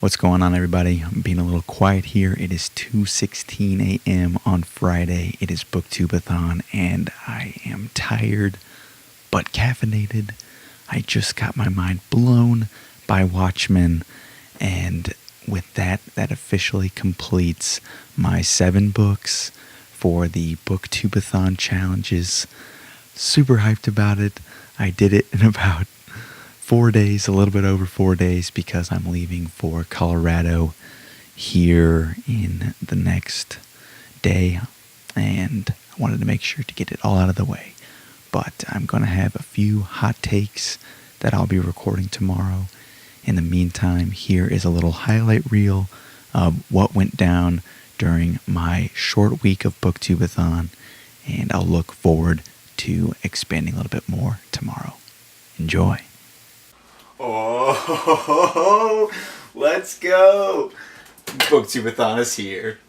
What's going on, everybody? I'm being a little quiet here. It is 2:16 a.m. on Friday. It is BookTube-A-Thon, and I am tired but caffeinated. I just got my mind blown by Watchmen, and with that officially completes my 7 books for the BookTube-A-Thon challenges. Super hyped about it. I did it in about 4 days, a little bit over 4 days, because I'm leaving for Colorado here in the next day, and I wanted to make sure to get it all out of the way. But I'm going to have a few hot takes that I'll be recording tomorrow. In the meantime, here is a little highlight reel of what went down during my short week of BookTube-A-Thon, and I'll look forward to expanding a little bit more tomorrow. Enjoy. Oh, let's go! BookTube-A-Thon is here.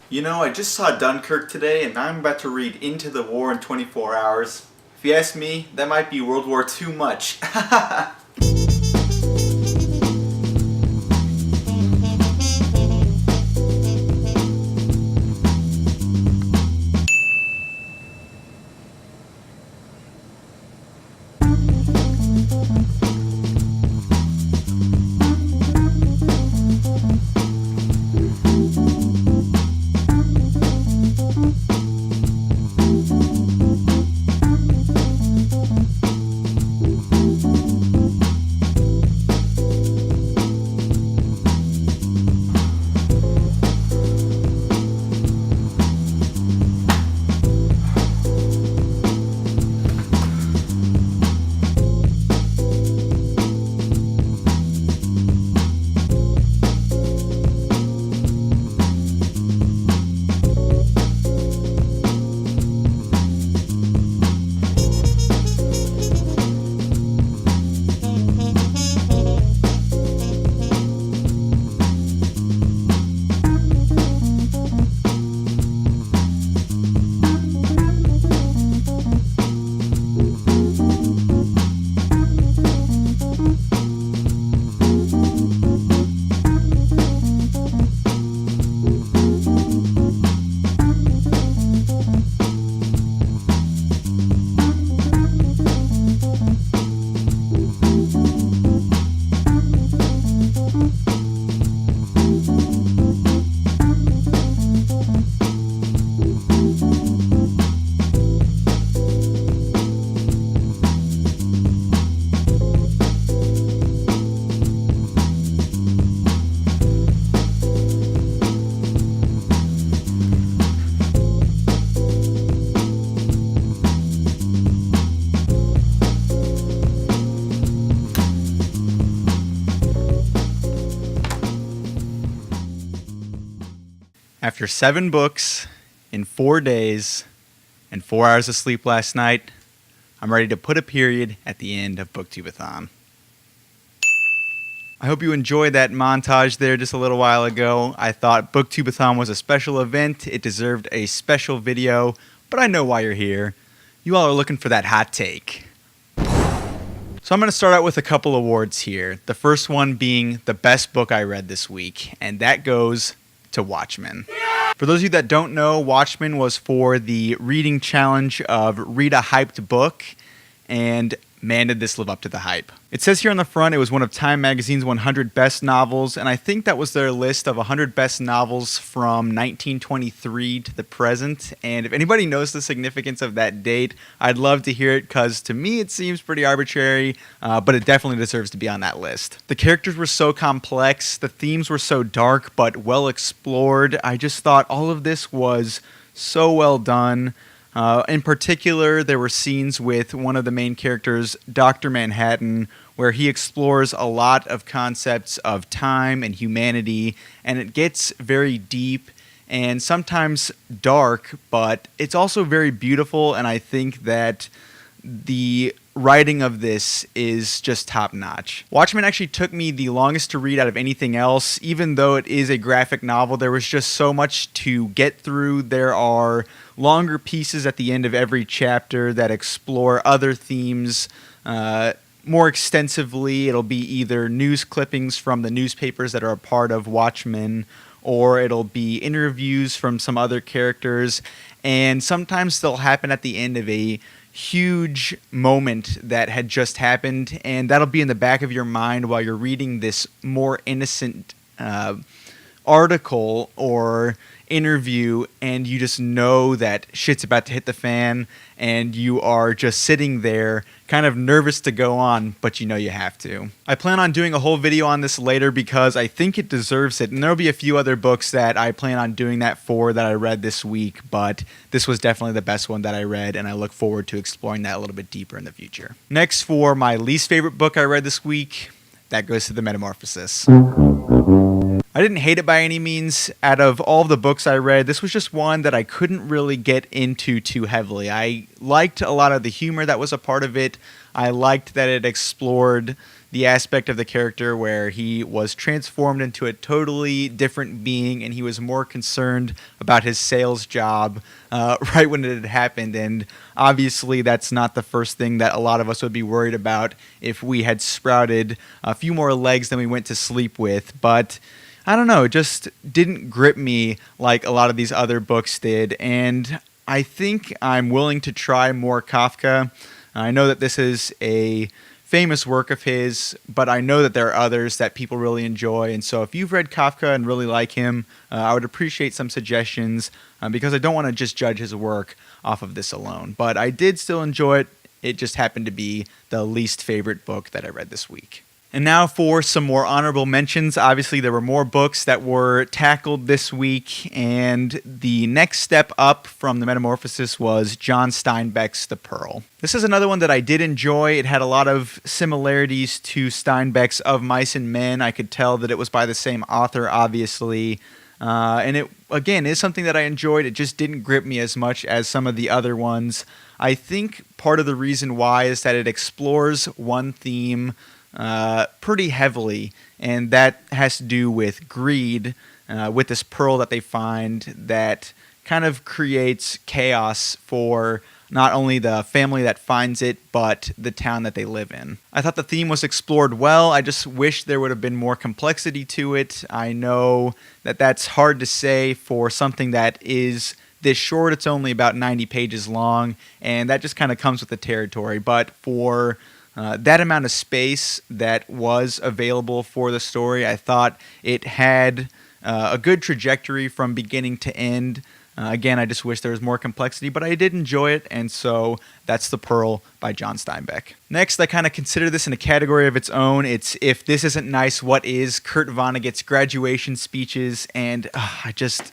You know, I just saw Dunkirk today, and I'm about to read Into the War in 24 Hours. If you ask me, that might be World War II much. After 7 books in 4 days and 4 hours of sleep last night, I'm ready to put a period at the end of BookTube-A-Thon. I hope you enjoyed that montage there just a little while ago. I thought BookTube-A-Thon was a special event. It deserved a special video, but I know why you're here. You all are looking for that hot take. So I'm going to start out with a couple awards here. The first one being the best book I read this week, and that goes to Watchmen. For those of you that don't know, Watchmen was for the reading challenge of read a hyped book, and man, did this live up to the hype. It says here on the front it was one of Time Magazine's 100 best novels, and I think that was their list of 100 best novels from 1923 to the present. And if anybody knows the significance of that date, I'd love to hear it, because to me it seems pretty arbitrary, but it definitely deserves to be on that list. The characters were so complex, the themes were so dark but well explored. I just thought all of this was so well done. In particular, there were scenes with one of the main characters, Dr. Manhattan, where he explores a lot of concepts of time and humanity, and it gets very deep and sometimes dark, but it's also very beautiful, and I think that the writing of this is just top notch. Watchmen actually took me the longest to read out of anything else. Even though it is a graphic novel, there was just so much to get through. There are longer pieces at the end of every chapter that explore other themes more extensively. It'll be either news clippings from the newspapers that are a part of Watchmen, or it'll be interviews from some other characters, and sometimes they'll happen at the end of a huge moment that had just happened, and that'll be in the back of your mind while you're reading this more innocent article or interview, and you just know that shit's about to hit the fan, and you are just sitting there kind of nervous to go on, but you know you have to. I plan on doing a whole video on this later because I think it deserves it, and there'll be a few other books that I plan on doing that for that I read this week, but this was definitely the best one that I read, and I look forward to exploring that a little bit deeper in the future. Next, for my least favorite book I read this week, that goes to The Metamorphosis. I didn't hate it by any means. Out of all of the books I read, this was just one that I couldn't really get into too heavily. I liked a lot of the humor that was a part of it. I liked that it explored the aspect of the character where he was transformed into a totally different being, and he was more concerned about his sales job right when it had happened. And obviously that's not the first thing that a lot of us would be worried about if we had sprouted a few more legs than we went to sleep with. But I don't know, it just didn't grip me like a lot of these other books did, and I think I'm willing to try more Kafka. I know that this is a famous work of his, but I know that there are others that people really enjoy, and so if you've read Kafka and really like him, I would appreciate some suggestions, because I don't want to just judge his work off of this alone. But I did still enjoy it. It just happened to be the least favorite book that I read this week. And now for some more honorable mentions. Obviously, there were more books that were tackled this week, and the next step up from The Metamorphosis was John Steinbeck's The Pearl. This is another one that I did enjoy. It had a lot of similarities to Steinbeck's Of Mice and Men. I could tell that it was by the same author, obviously. And it, again, is something that I enjoyed. It just didn't grip me as much as some of the other ones. I think part of the reason why is that it explores one theme pretty heavily, and that has to do with greed, with this pearl that they find that kind of creates chaos for not only the family that finds it, but the town that they live in. I thought the theme was explored well. I just wish there would have been more complexity to it. I know that that's hard to say for something that is this short. It's only about 90 pages long, and that just kind of comes with the territory. But for that amount of space that was available for the story, I thought it had a good trajectory from beginning to end. Again, I just wish there was more complexity, but I did enjoy it, and so that's The Pearl by John Steinbeck. Next, I kind of consider this in a category of its own. It's If This Isn't Nice, What Is? Kurt Vonnegut's graduation speeches, and I just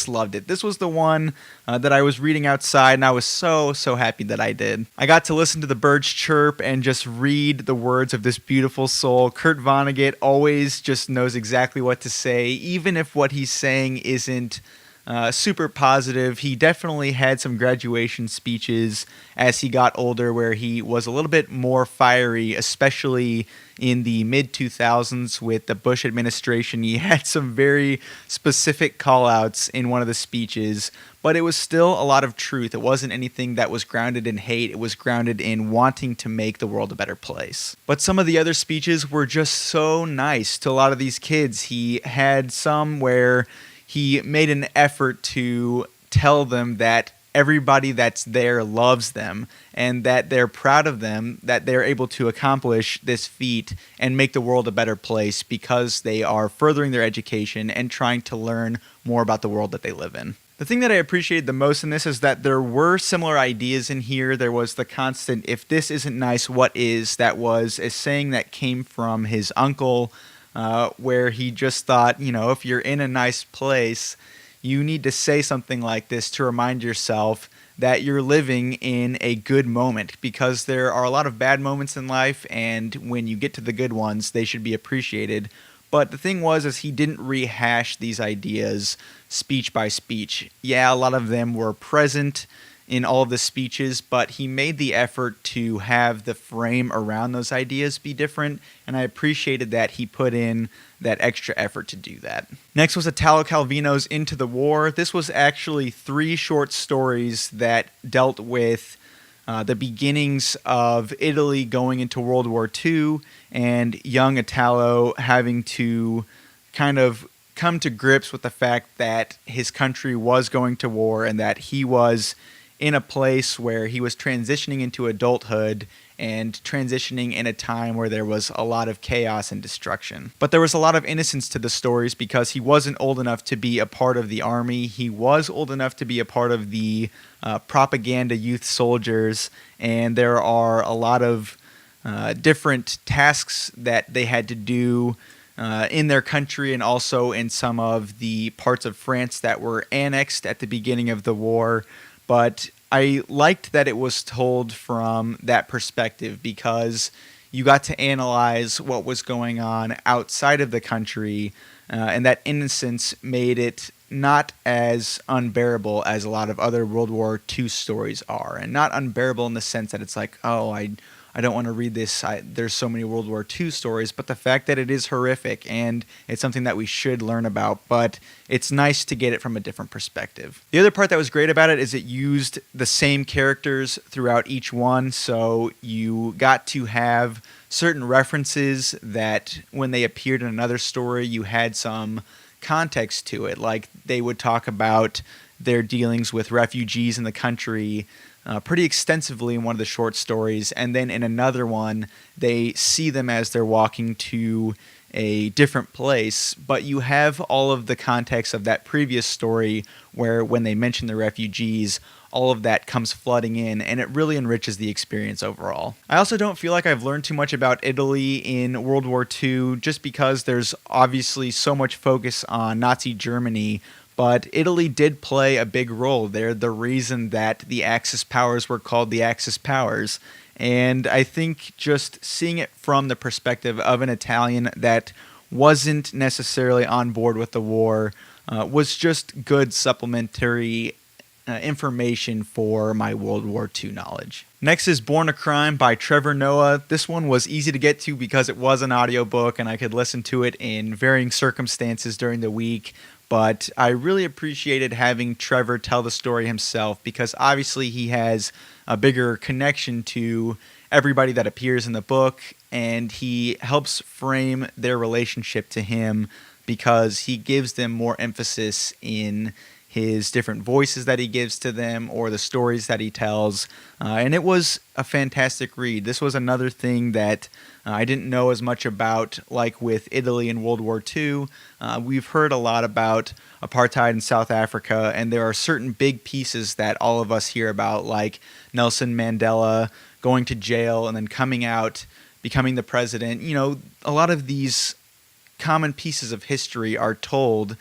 loved it. This was the one that I was reading outside, and I was so happy that I did. I got to listen to the birds chirp and just read the words of this beautiful soul. Kurt Vonnegut always just knows exactly what to say, even if what he's saying isn't super positive. He definitely had some graduation speeches as he got older where he was a little bit more fiery, especially in the mid-2000s with the Bush administration. He had some very specific call-outs in one of the speeches, but it was still a lot of truth. It wasn't anything that was grounded in hate. It was grounded in wanting to make the world a better place. But some of the other speeches were just so nice to a lot of these kids. He had some where he made an effort to tell them that everybody that's there loves them and that they're proud of them, that they're able to accomplish this feat and make the world a better place because they are furthering their education and trying to learn more about the world that they live in. The thing that I appreciated the most in this is that there were similar ideas in here. There was the constant, if this isn't nice, what is? That was a saying that came from his uncle, where he just thought, if you're in a nice place, you need to say something like this to remind yourself that you're living in a good moment, because there are a lot of bad moments in life, and when you get to the good ones, they should be appreciated. But the thing was he didn't rehash these ideas speech by speech. Yeah, a lot of them were present in all of the speeches, but he made the effort to have the frame around those ideas be different, and I appreciated that he put in that extra effort to do that. Next was Italo Calvino's Into the War. This was actually 3 short stories that dealt with the beginnings of Italy going into World War II and young Italo having to kind of come to grips with the fact that his country was going to war and that he was in a place where he was transitioning into adulthood and transitioning in a time where there was a lot of chaos and destruction. But there was a lot of innocence to the stories because he wasn't old enough to be a part of the army. He was old enough to be a part of the propaganda youth soldiers, and there are a lot of different tasks that they had to do in their country and also in some of the parts of France that were annexed at the beginning of the war. But I liked that it was told from that perspective because you got to analyze what was going on outside of the country, and that innocence made it not as unbearable as a lot of other World War II stories are. And not unbearable in the sense that it's like, oh, I don't want to read this. There's so many World War II stories, but the fact that it is horrific and it's something that we should learn about, but it's nice to get it from a different perspective. The other part that was great about it is it used the same characters throughout each one, so you got to have certain references that when they appeared in another story, you had some context to it. Like they would talk about their dealings with refugees in the country pretty extensively in one of the short stories, and then in another one they see them as they're walking to a different place, but you have all of the context of that previous story where when they mention the refugees, all of that comes flooding in, and it really enriches the experience overall. I also don't feel like I've learned too much about Italy in World War II just because there's obviously so much focus on Nazi Germany, but Italy did play a big role. They're the reason that the Axis powers were called the Axis powers. And I think just seeing it from the perspective of an Italian that wasn't necessarily on board with the war was just good supplementary information for my World War II knowledge. Next is Born a Crime by Trevor Noah. This one was easy to get to because it was an audiobook and I could listen to it in varying circumstances during the week. But I really appreciated having Trevor tell the story himself because obviously he has a bigger connection to everybody that appears in the book, and he helps frame their relationship to him because he gives them more emphasis in his different voices that he gives to them or the stories that he tells. And it was a fantastic read. This was another thing that I didn't know as much about, like with Italy in World War II. We've heard a lot about apartheid in South Africa, and there are certain big pieces that all of us hear about, like Nelson Mandela going to jail and then coming out, becoming the president. You know, a lot of these common pieces of history are told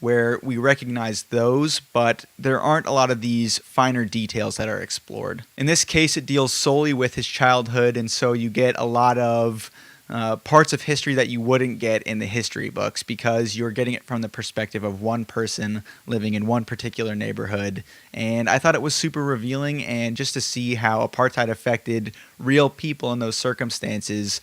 where we recognize those, but there aren't a lot of these finer details that are explored. In this case, it deals solely with his childhood, and so you get a lot of parts of history that you wouldn't get in the history books because you're getting it from the perspective of one person living in one particular neighborhood. And I thought it was super revealing, and just to see how apartheid affected real people in those circumstances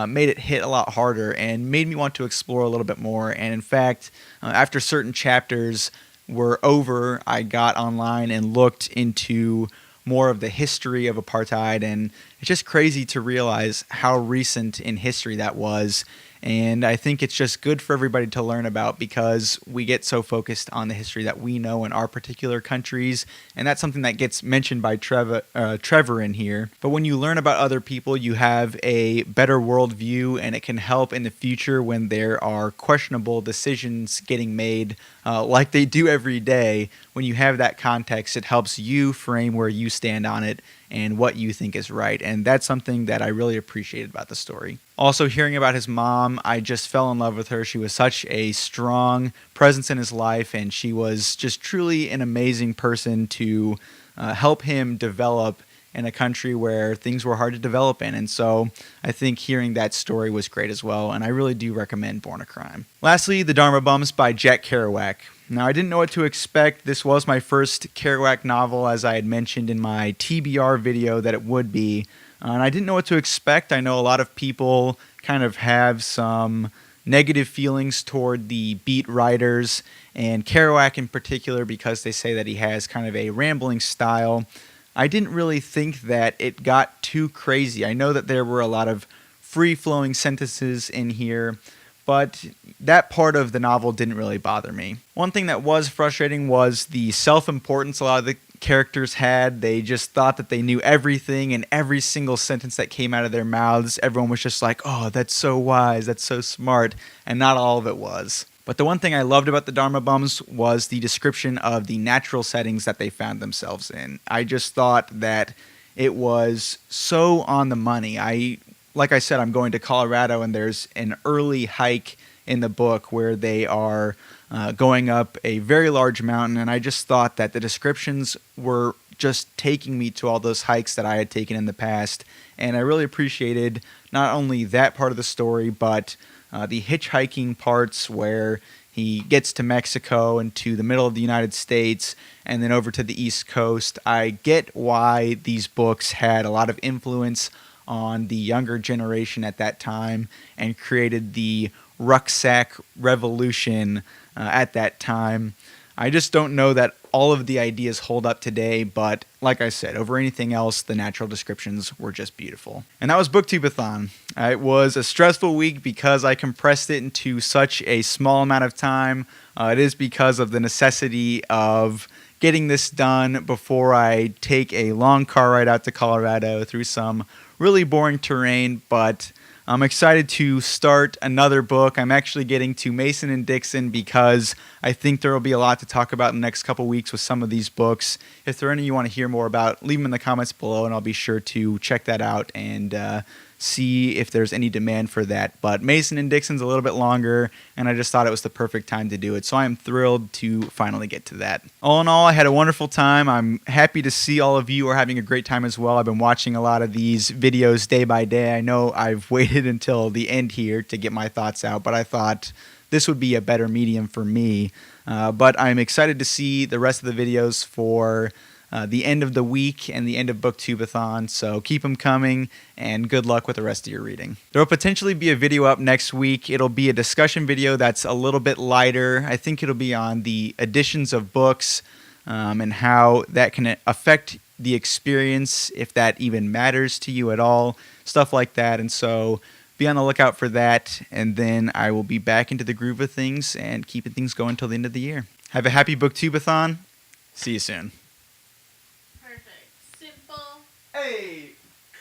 made it hit a lot harder and made me want to explore a little bit more. And in fact, after certain chapters were over, I got online and looked into more of the history of apartheid, and it's just crazy to realize how recent in history that was. And I think it's just good for everybody to learn about because we get so focused on the history that we know in our particular countries, and that's something that gets mentioned by Trevor in here. But when you learn about other people, you have a better worldview, and it can help in the future when there are questionable decisions getting made, like they do every day. When you have that context, it helps you frame where you stand on it and what you think is right. And that's something that I really appreciated about the story. Also, hearing about his mom, I just fell in love with her. She was such a strong presence in his life, and she was just truly an amazing person to help him develop in a country where things were hard to develop in. And so I think hearing that story was great as well, and I really do recommend Born a Crime. Lastly, The Dharma Bums by Jack Kerouac. Now, I didn't know what to expect. This was my first Kerouac novel, as I had mentioned in my TBR video that it would be. And I didn't know what to expect. I know a lot of people kind of have some negative feelings toward the beat writers, and Kerouac in particular, because they say that he has kind of a rambling style. I didn't really think that it got too crazy. I know that there were a lot of free-flowing sentences in here, but that part of the novel didn't really bother me. One thing that was frustrating was the self-importance a lot of the characters had. They just thought that they knew everything, and every single sentence that came out of their mouths, everyone was just like, oh, that's so wise, that's so smart, and not all of it was. But the one thing I loved about the Dharma Bums was the description of the natural settings that they found themselves in. I just thought that it was so on the money. Like I said, I'm going to Colorado, and there's an early hike in the book where they are going up a very large mountain, and I just thought that the descriptions were just taking me to all those hikes that I had taken in the past, and I really appreciated not only that part of the story, but the hitchhiking parts where he gets to Mexico and to the middle of the United States and then over to the East Coast. I get why these books had a lot of influence on the younger generation at that time and created the rucksack revolution at that time. I just don't know that all of the ideas hold up today, but like I said, over anything else, the natural descriptions were just beautiful. And that was BookTube-A-Thon. It was a stressful week because I compressed it into such a small amount of time. It is because of the necessity of getting this done before I take a long car ride out to Colorado through some really boring terrain, but I'm excited to start another book. I'm actually getting to Mason and Dixon because I think there will be a lot to talk about in the next couple weeks with some of these books. If there are any you want to hear more about, leave them in the comments below, and I'll be sure to check that out and see if there's any demand for that. But Mason and Dixon's a little bit longer, and I just thought it was the perfect time to do it. So I am thrilled to finally get to that. All in all, I had a wonderful time. I'm happy to see all of you are having a great time as well. I've been watching a lot of these videos day by day. I know I've waited until the end here to get my thoughts out, but I thought this would be a better medium for me. But I'm excited to see the rest of the videos for the end of the week and the end of BookTube-A-Thon, so keep them coming, and good luck with the rest of your reading. There will potentially be a video up next week. It'll be a discussion video that's a little bit lighter. I think it'll be on the editions of books and how that can affect the experience, if that even matters to you at all, stuff like that. And so be on the lookout for that, and then I will be back into the groove of things and keeping things going till the end of the year. Have a happy BookTube-A-Thon. See you soon. Simple. Hey.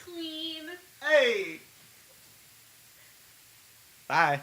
Clean. Hey. Bye.